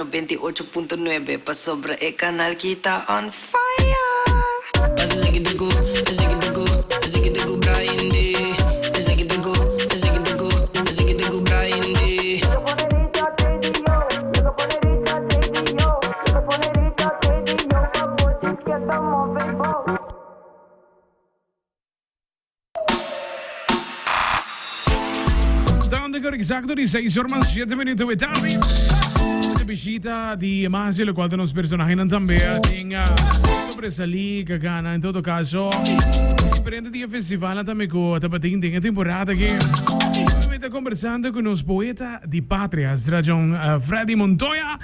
98.9 pa sobre el canal Kita on fire. Brian D. Brian D. Exacto di 6 horas 7 minutos de tarde. Una visita di Masi, lo cual nos personajes también tenga sobresalir que gana en todo caso. Diferente día festival también con tapatín de temporada que está conversando con los poetas de patria, John Freddy Montoya.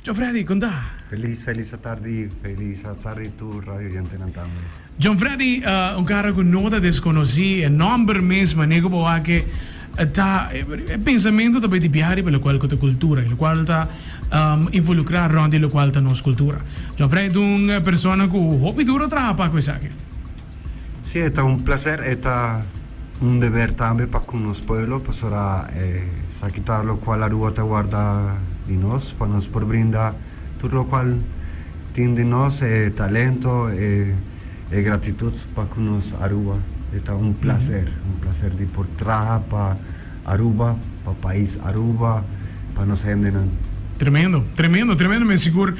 John Freddy, contá. Feliz tarde tu radio gente nantando. John Freddy, un cara con nota desconocí, el nombre mismo, nego boa que il pensamento da di piari per lo quale è cultura, il quale sta involucrare rondi lo quale è nostra cultura. John Freddy è una persona che hobby duro trapa questa che. Sí, es un placer, es un deber también para con los pueblos, pues ahora sacar lo cual la rúa te guarda de nos, para nos por brindar todo lo cual tiene de nos, talento, gratitud para con nos Aruba. Está un placer de por trabajar para Aruba, para país Aruba, para nos gente. Tremendo, me sicuro.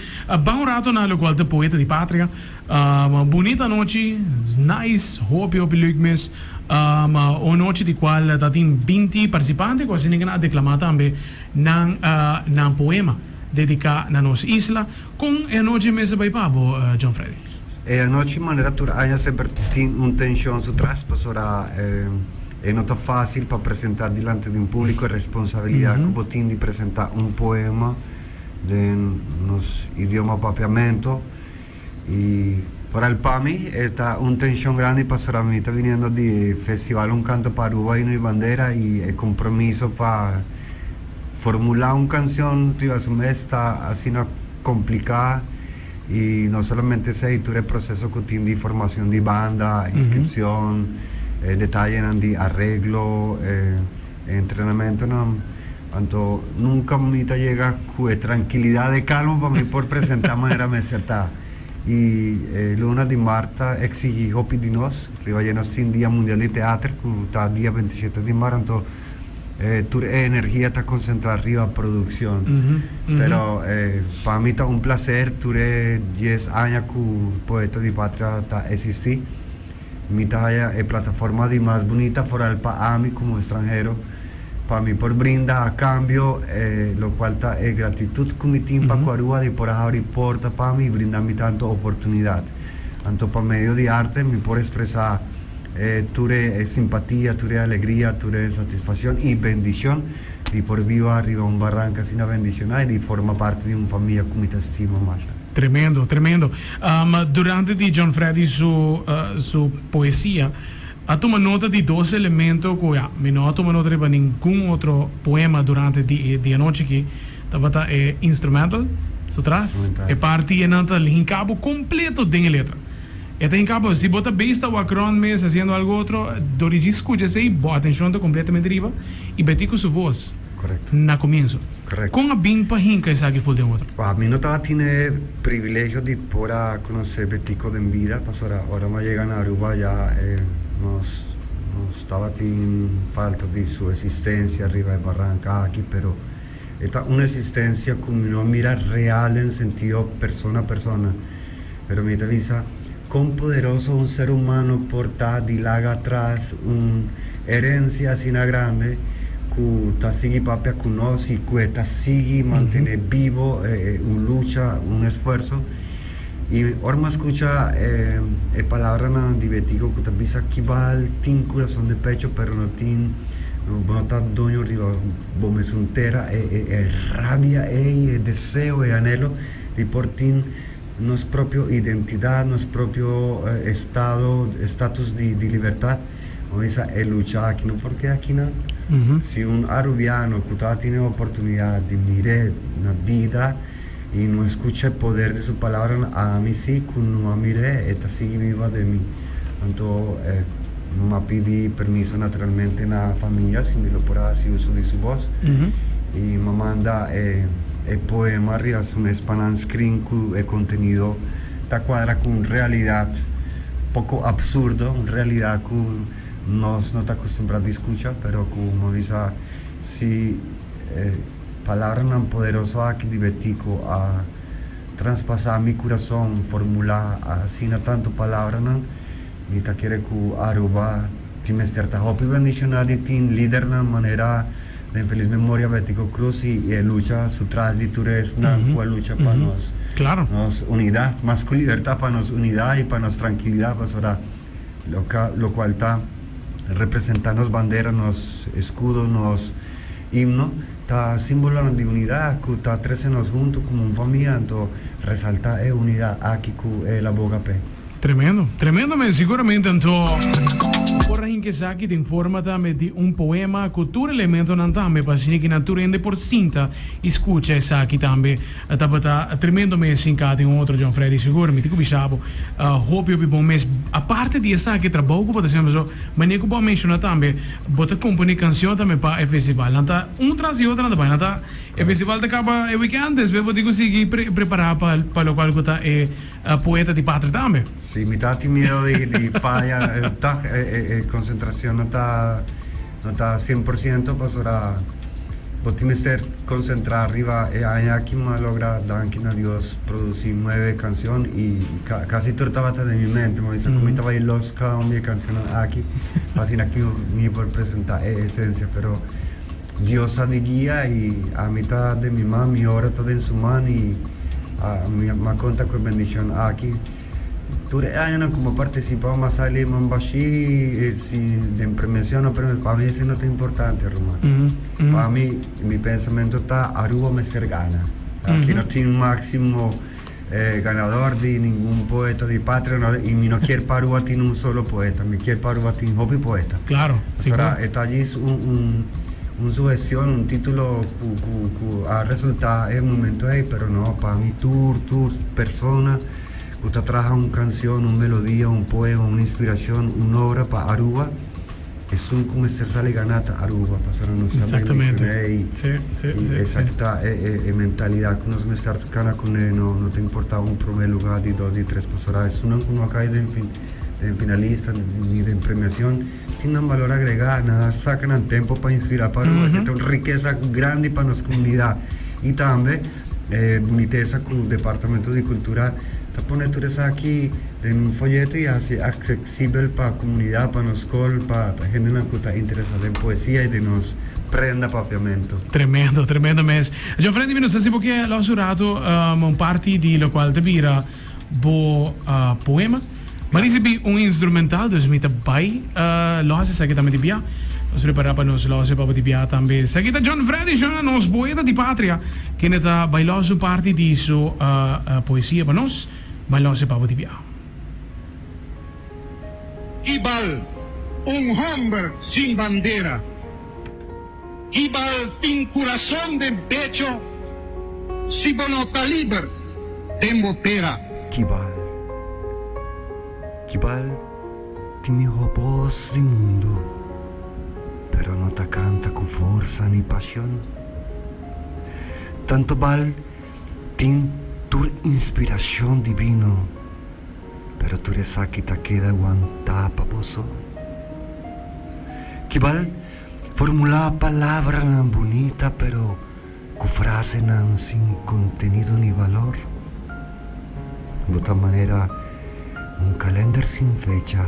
Bom rato na lo qual de poeta di patria. Bonita noche, nice, hopi leuk mis. Una noche di qual datin 20 partecipanti, quasi ninguém ha declamato anche nan poema dedicato a nostra isla, con e noche mesa by pabo, John Freddy. E anoche manera tur haya sempre un tensión su tras, pues ahora es no tan fácil para presentar delante de un público, es responsabilidad como tiene de presentar un poema de nos idioma papiamento y para el PAMI está un tensión grande para ahora mí está viniendo de festival un canto para Aruba y no hay bandera y el compromiso para formular una canción arriba su mes está así una complicada. Y no solamente ese editor el proceso que tiene de formación de banda, inscripción, detalle de arreglo, entrenamiento, no, tanto nunca me llega con tranquilidad de calma para mí por presentar de manera acertada. Y Luna de Marta exigió de nos, arriba lleno sin Día Mundial de Teatro, que está día 27 de marzo, entonces tu energía está concentrada arriba a producción. Pero para mí está un placer, tu 10 años que Poeta de Patria existí. Mi talla es plataforma de más bonita fuera del país como extranjero. Para mí por brinda a cambio, lo cual está es gratitud que mi team para Cuarúa de por abrir porta para mí y brindarme tanto oportunidad. Tanto para medio de arte, me por expresar ture simpatía, ture alegría, ture satisfacción y bendición y por viva arriba un barranca sin una bendición y forma parte de una familia como te estimo más. Tremendo. Durante di John Freddy su poesia ha tomato nota di 2 elementos che mi non ha tomato nota di nessun altro poema durante di noche che stava instrumental su tras e parti e nata in cabo completo della letra. E tem cabo, se bota besta o acron mes haciendo algo otro, dorigi escucha sei, bo atención completamente riba y betico su voz. Correcto. Na comienzo. Correcto. Con a bin pa hinca esa que fue de otro. A mí no tiene privilegio de por conocer betico de vida, pues ahora me llegan a Aruba ya nos estaba tin falta de su existencia arriba de Barranca aquí, pero esta una existencia como no mira real en sentido persona a persona, pero me avisa cuán poderoso un ser humano porta dilaga atrás una herencia así grande que está sigue papia con nos y que está sigue mantener vivo una lucha, un esfuerzo y ahora me escucha palabra de Betico que te avisa que va al tin corazón de pecho pero no tin no está dueño arriba me suntera rabia deseo y anhelo de por tin nuestra propia identidad, nuestro propio estatus de libertad, vamos a luchar aquí, no porque aquí no. Si un arubiano que tiene oportunidad de mirar la vida y no escucha el poder de su palabra, a mí sí, que no mire, esta sigue viva de mí. Entonces, me pide permiso naturalmente en la familia, si me lo pueda hacer uso de su voz, y me manda el poema arriba es un espanan screen que el contenido ta cuadra con realidad poco absurdo, una realidad que no está acostumbrado a escuchar, pero como dice, si palabras tan poderosas aquí divertico a traspasar mi corazón, formular así no tanto palabras, ni ta quiere que Aruba tiene cierta hope y bendición de tin líder de manera de infeliz memoria Bético Cruz y lucha su tras de turesna, lucha para nos, Claro. nos unidad, más que libertad para nos unidad y para nos tranquilidad, pues ahora lo cual está representando nos banderas, nos escudos, nos himno, está símbolo de unidad, que está nos juntos como un familia, entonces resalta unidad aquí que la boga pe. Tremendo, tremendo, mas sicuramente então vorrei in che sa che ti informa di un poema cultura elemento non tambe pasini che natura rende por cinta escucha e sa che tambe tabata tremendo mes in cade un altro John Freddy sicuro mi ti kubisabo hope io bom mes a parte di sa che trabalho por exemplo so mas nem que bom mencionar tambe bota company canção também para o festival nanta um traz e outra nanta nanta o festival acaba o weekend desbebo di così preparar para lo qual cota e poeta di patria tambe. Sí, mi tati miedo de falla, concentración no está 100%, pues ahora podemos ser concentrado arriba y aquí me logra dar a Dios producir 9 canciones y casi todo estaba de mi mente, me dice cómo estaba los cada una de canciones aquí, así aquí ni por presentar esencia, pero Dios ha de guía y a mitad de mi mano, mi hora está en su mano y me cuenta con bendición aquí. Durante años como participamos más allá en Bashi, de premiación, pero para mí eso no es importante, Román. Para mí, mi pensamiento está Aruba me ser gana. Aquí no tiene un máximo ganador de ningún poeta de patria, y mi no quiere para Aruba tiene un solo poeta, mi quiere para Aruba tiene hobby poeta. Claro, sí. Ahora, está allí una sugestión, un título que ha resultado en un momento ahí, pero no, para mí, tour, persona. Usted trabaja una canción, una melodía, un poema, una inspiración, una obra para Aruba. Es un como estar sale ganata Aruba, pasar nuestra exactamente. Sí. Exacta mentalidad que nos me cercana con él, no te importa un primer lugar de 2 y 3 pastoras. Es una como acá de finalista ni de premiación, tiene un valor agregado, nada sacan el tiempo para inspirar para Aruba, es una riqueza grande para nuestra comunidad y también boniteza que el Departamento de Cultura poner tú aquí en un folleto y así accesible para la comunidad, para nosotros, para gente que está interesada en poesía y de nos prenda papiamento. Tremendo mes. John Freddy, non so se perché l'ho usato un parte di lo quale tebira bo poema, ma risibi un instrumental dus mit bai lo se sa che también tibia. Nos preparava nos lo se papa tibia tambe. Sa che John Freddy sono nos poeta di patria che ne ta bailoso parte di su poesia per nos. Ma lo se pavo di via. Kibal, un hombre sin bandera. Kibal, tin corazón de pecho, si bonota liber, de mopera. Kibal, ti mi voz di mundo, pero no te canta con fuerza ni pasión. Tanto bal, tin tu inspiración divino, pero tu eres aquí te queda aguantada pa poso. Kibal formula palabra tan bonita, pero con frase tan sin contenido ni valor. De otra manera, un calendario sin fecha,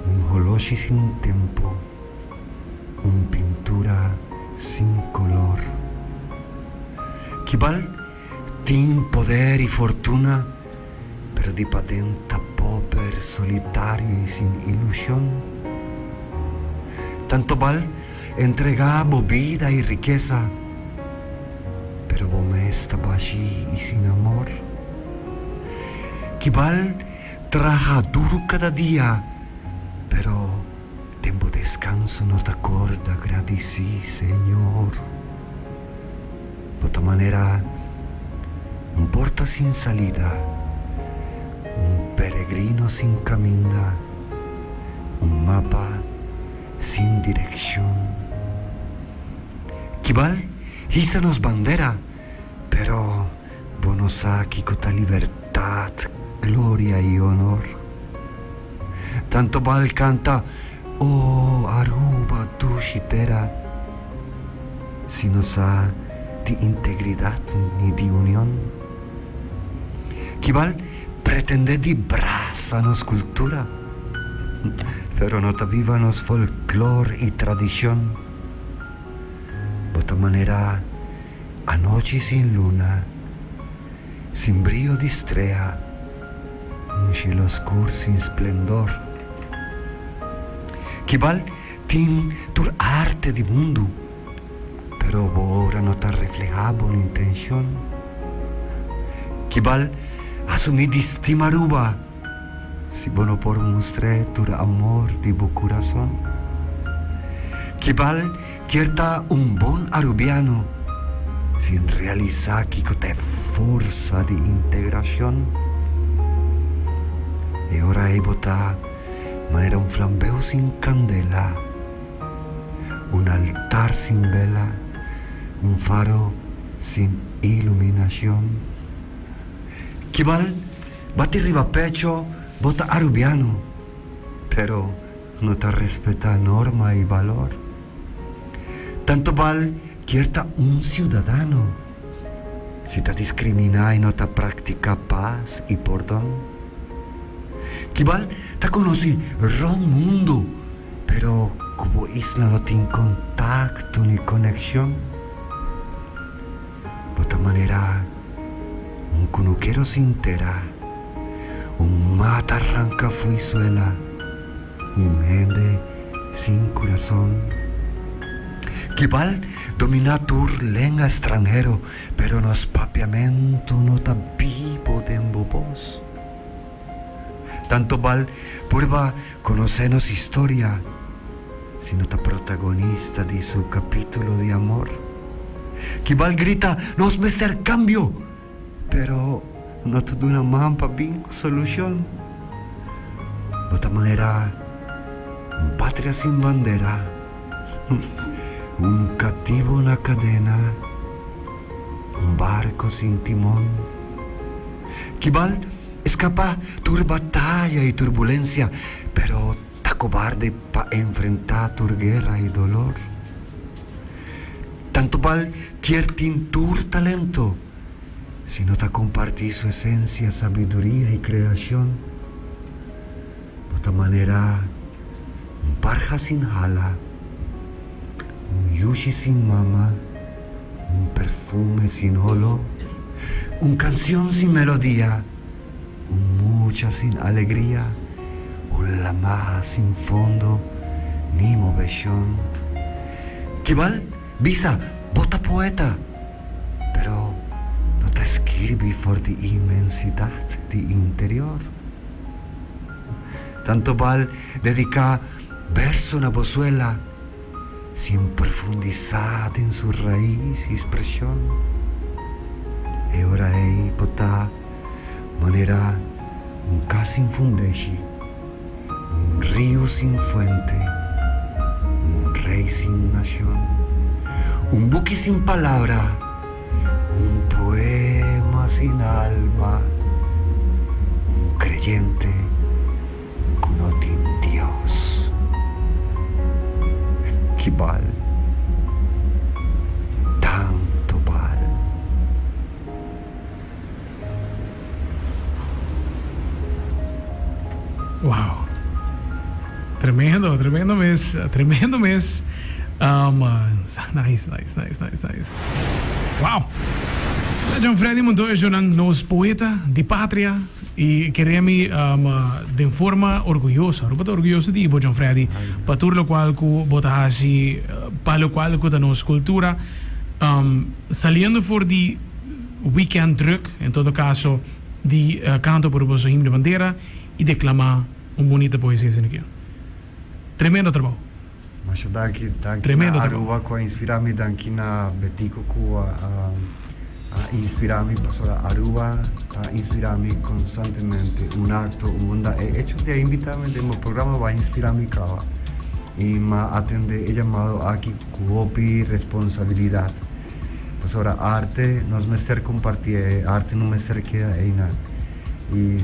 un holoshi sin tiempo, una pintura sin color. Kibal tiene poder y fortuna, pero di patenta pauper, solitario y sin ilusión. Tanto val entregaba vida y riqueza, pero vos estaba allí y sin amor. Kibal trabaja duro cada día, pero tiempo descanso no te acorda, agradecí, Señor. De otra manera, un porta sin salida, un peregrino sin camino, un mapa sin dirección. Kibal, hízanos bandera, Pero Buenos Aires con libertad, gloria y honor. Tanto mal canta, oh Aruba, tu chitera, si no sa di integridad ni di unión. Kibal pretende di brasa nos cultura, pero no vivanos folclor y tradición. De otra manera, anoche sin luna, sin brillo di estrella, un cielo oscuro sin esplendor. Kibal tin tur arte di mundo, pero ahora no te reflejaba una intención. Kibal asumí di stima ruba, si bono por mostrar tu amor di bu corazón. Kibal quierta un bon arubiano, sin realizar que te fuerza de integración. Y ahora he botado manera un flambeo sin candela, un altar sin vela, un faro sin iluminación. Kibal bate arriba pecho, bota arubiano, pero no te respeta norma y valor. Tanto val quierta un ciudadano, si te discrimina y no te practica paz y perdón. Kibal te conocí ron mundo, pero como isla no tiene contacto ni conexión. De otra manera, un cunuquero sin tera, un mata arranca fuizuela, un gente sin corazón. Kibal domina tur lengua extranjero, pero nos papiamento no ta vivo de embobos. Tanto val prueba conocernos historia, si no ta protagonista de su capítulo de amor. Kibal grita, nos me ser cambio, pero no te da una mampa bien solución. De otra manera, un patria sin bandera, un cativo en la cadena, un barco sin timón. Kibal escapa tur batalla y turbulencia, pero ta cobarde pa enfrentar tur guerra y dolor. Tanto val quiertin tur talento, si no te compartí su esencia, sabiduría y creación. De otra manera, un parja sin jala, un yushi sin mama, un perfume sin olor, un canción sin melodía, un mucha sin alegría, un lama sin fondo ni movesión. Kibal visa bota poeta, pero no te escribi for di inmensidad di interior. Tanto val dedica verso una vozuela, sin profundizar en su raíz y expresión. E ora ei bota manera un ca sin fundeshi, un río sin fuente, un rey sin nación, un buque sin palabra, un poema sin alma, un creyente que no tiene Dios. Kibal, tanto val. Wow. Tremendo mes. Nice. Wow. John Freddy Montoya es un poeta de patria y queremos de forma orgullosa. Orgulloso de John Freddy, para todo lo cual bota así, para lo cual que nos cultura, saliendo por de weekend druk, en todo caso, de canto por el himno de bandera y declamar un bonita poesía sin aquí. Tremendo trabajo. Mas danki Tremendo na trabajo. Aruba ko inspirami, danki na Betico ko inspirami para Aruba, inspirami constantemente un acto, una hecho de invitarme de mi programa va a inspirarme cava y me atende el llamado aquí cuopi responsabilidad pues ahora arte no es mester compartir, arte no mester queda ahí nada. Y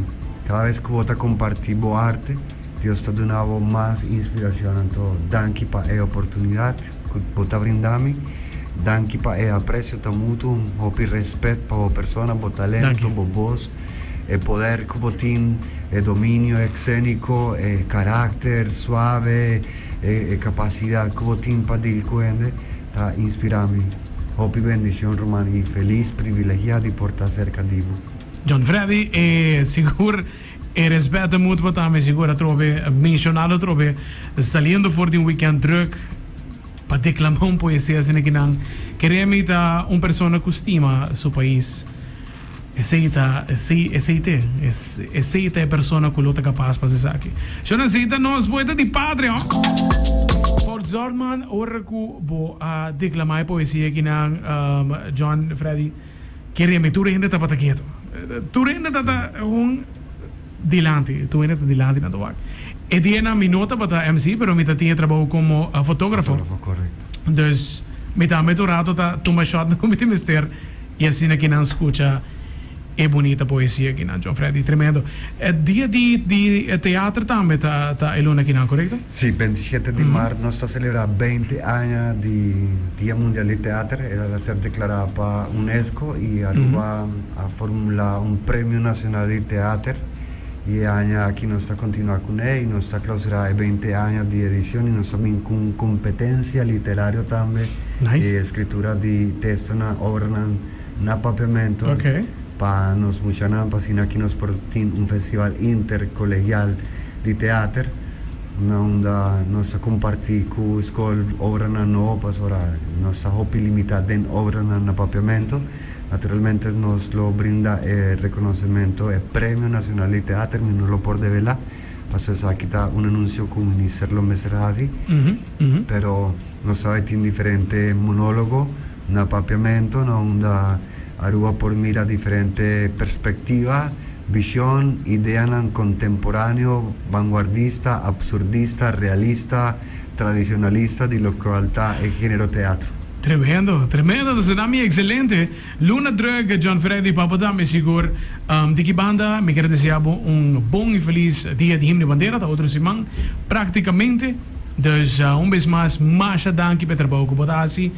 cada vez que vos compartimos arte, Dios te da más inspiración. Entonces, danke para la oportunidad que vos brindami, danke para el aprecio mutuo, el respeto para la persona, el talento, el voz, el poder que vos tienes, el dominio escénico, el carácter suave, la capacidad que vos tienes para decir está inspirando. Hopi bendición, Román, y feliz, privilegiado de estar cerca de vos. John Freddy, seguro, el respeto mutuo también, seguro, trove, mencionado, trove, saliendo fuera de un weekend druk, para declamar una poesía, sin que nan, queremos a una persona que estima su país. Aceita a persona que lo está capaz para hacer aquí. Yo necesito nos poeta de patria. Por Zorman, ora que bo a declamar poesia que nan John Freddy, queremos tu rende está para quieto. Tu rende está un dilante, tu rende dilante na toa. E tiene mi nota para MC, pero mi tiene trabajo como fotógrafo. Correcto. Dus mi ta metorato ta toma shot no come mister e assim que não escuta é bonita poesia aqui na John Freddy, tremendo. Dia de teatro também tá eluna aqui não, correto? Sì, 27 di marzo noi sta celebrando 20 anni di Dia Mundial di Teatro, era la ser declarada para UNESCO y arriba a formular un premio nacional di teatro y año aquí nos está continuando con él, nos está clausurada 20 años de edición y nos también con competencia literaria también, Nice. escritura di testo na obra na papiamento. Ok. Pa nos muchanan pasina aquí nos portin un festival intercolegial di teatro onda nos comparti cu scol obra na no pasora nos hopi limitada en obra na papiamento. Naturalmente nos lo brinda el reconocimiento el Premio Nacional de Teatro, no lo por devela, pasó aquí está un anuncio con el Ministerio Meserasi, pero nos sabe tiene diferente monólogo na papiamento, na onda Aruba por mira diferente perspectiva, visión, idea contemporáneo, vanguardista, absurdista, realista, tradicionalista di localidad e género teatro. Tremendo, tremendo, tsunami excelente. Luna Drug, John Freddy, Papadame, seguro. De que banda, me quero desejar bom e feliz dia de himno de bandeira, tá outro semana, praticamente. Dus vez mais danke per trabalho com Botasi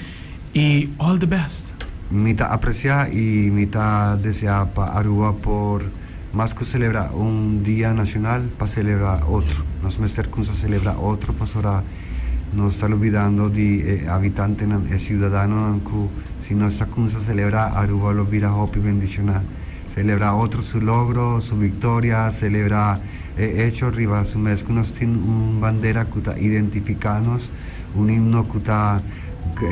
e all the best. Mita apreciar y mita desear para Aruba por más que celebrar un día nacional, para celebrar otro. Nos mester con celebrar otro, pues ahora no está olvidando de habitante e ciudadano que si no está con celebrar Aruba lo vira hopi bendicionar. Celebra otro su logro, su victoria, celebra hecho arriba su mes que nos tiene una bandera que está identificanos, un himno que está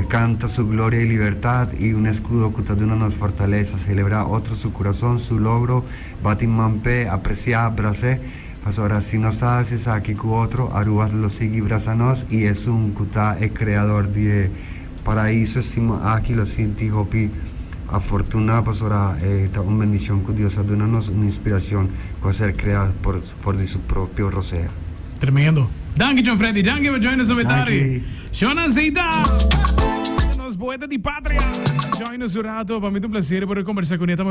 canta su gloria y libertad y un escudo que te da nos fortaleza, celebra otro su corazón, su logro, batimampe, apreciar, abracé. Pues ahora si no estás aquí con otro, Aruba lo sigue brazanos y es un cuta el creador de paraíso, aquí lo siento hopi afortunado, pues ahora está una bendición que Dios ha dado una inspiración para ser creado por de su propio rosea. Tremendo. Danke John Freddy, danke per join us op Danke. Shona Zeida. Nos poeta di patria. Join us urato, para mí es un placer poder conversar con esta